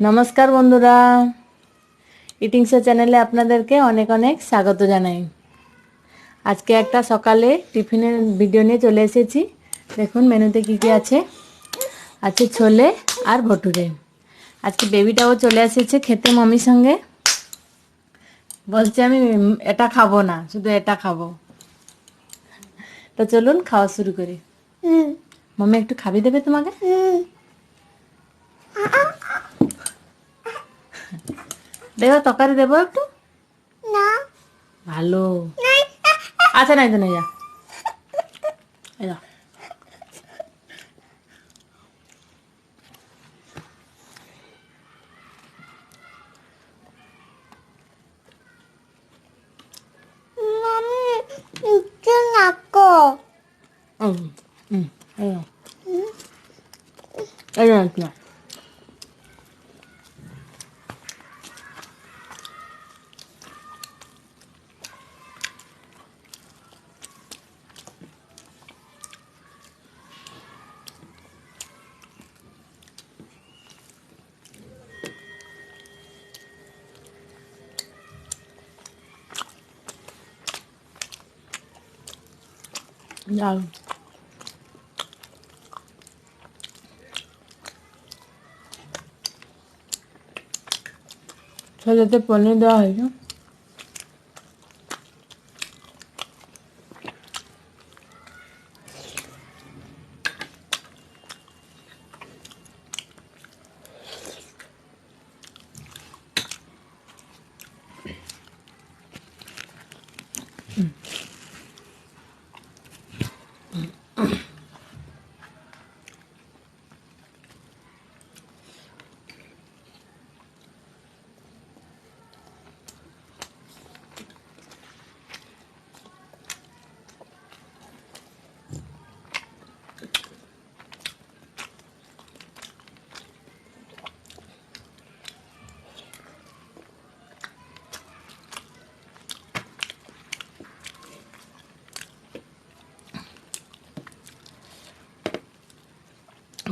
নমস্কার বন্ধুরা, eating show চ্যানেলে আপনাদেরকে অনেক অনেক স্বাগত জানাই। আজকে একটা সকালে টিফিনের ভিডিও নিয়ে চলে এসেছি। দেখুন মেনুতে কি কি আছে। আছে ছোলে আর ভটুরে। আজকে বেবিটাও চলে এসেছে খেতে মমির সঙ্গে। বলছে আমি এটা খাবো না, শুধু এটা খাবো। তো চলুন খাওয়া শুরু করি। মম্মি একটু খাবি দেবে তোমাকে? দেবো তরকারি দেবো একটু? না ভালো। আচ্ছা নাই তো নেই যা। এই নাও। মামি একটু নাকো হুম হুম এই নাও। এই নাও একটু নাও। যাও। ছোলেতে পনির দেওয়া হয়েছে।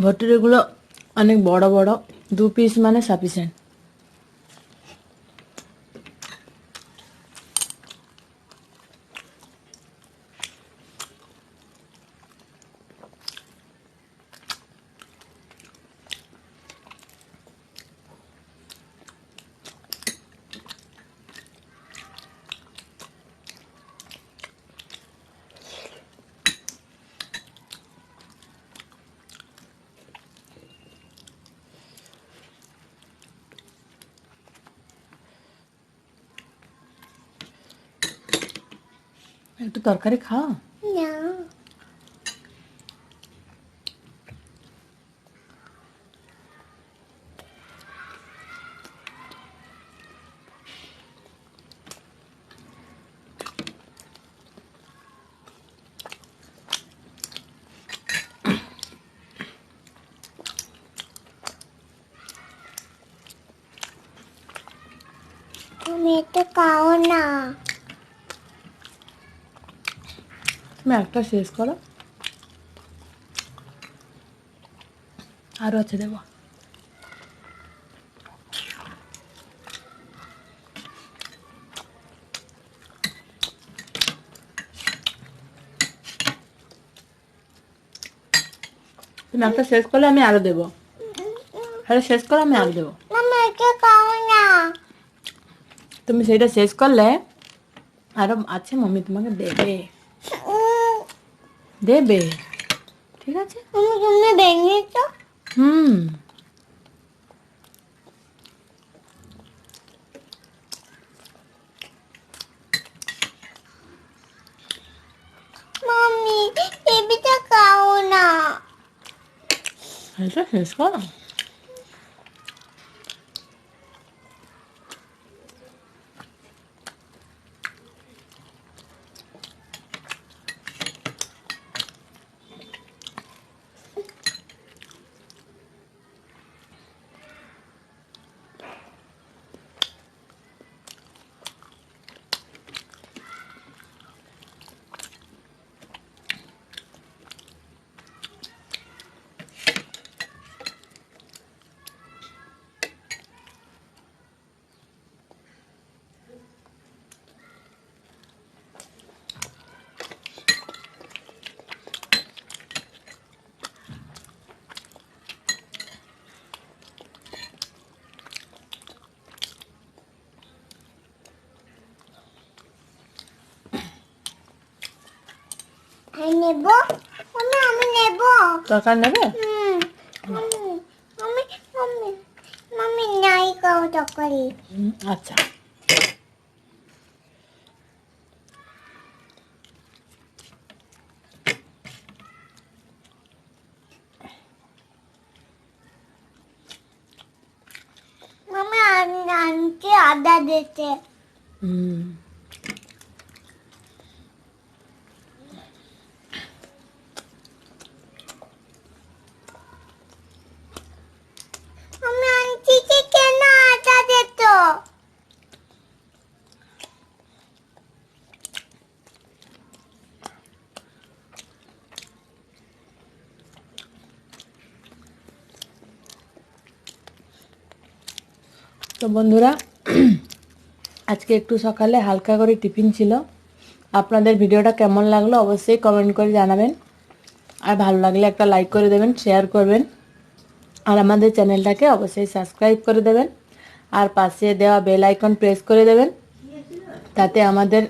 ভটুরেগুলো অনেক বড় বড়, 2 পিস মানে সাফিসিয়েন্ট। একটু তরকারি খাও। না তুমি এটা খাও না। তুমি একটা শেষ করো, আরও আছে দেবো। তুমি একটা শেষ করলে আমি আরো দেবো। হ্যাঁ শেষ করো, আমি আরো দেবো। মামা এটা খাও না। তুমি সেইটা শেষ করলে আরো আছে, মম্মি তোমাকে দেবে। দেবে, ঠিক আছে? তুমি ভেঙেছো? হুম। মামি বেবিটা খাও না। এটা শেষ করো। আমি নেব আমি নেব তরকার নেবে? মামি মামি মামি মামি নাই খাও তরকারি আচ্ছা। মামি আনতে আদা দিতে আমি আনছি কেন আদা দিত তো বন্ধুরা, আজকে একটু সকালে হালকা করে টিফিন ছিল। আপনাদের ভিডিওটা কেমন লাগলো অবশ্যই কমেন্ট করে জানাবেন। আর ভালো লাগলে একটা লাইক করে দেবেন, শেয়ার করবেন। আর আমাদের চ্যানেলটাকে অবশ্যই সাবস্ক্রাইব করে দেবেন। আর পাশে দেওয়া বেল আইকন প্রেস করে দেবেন, তাতে আমাদের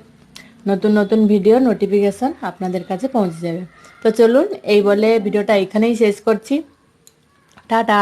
নতুন নতুন ভিডিও নোটিফিকেশন আপনাদের কাছে পৌঁছে যাবে। তো চলুন, এই বলে ভিডিওটা এখানেই শেষ করছি। টাটা।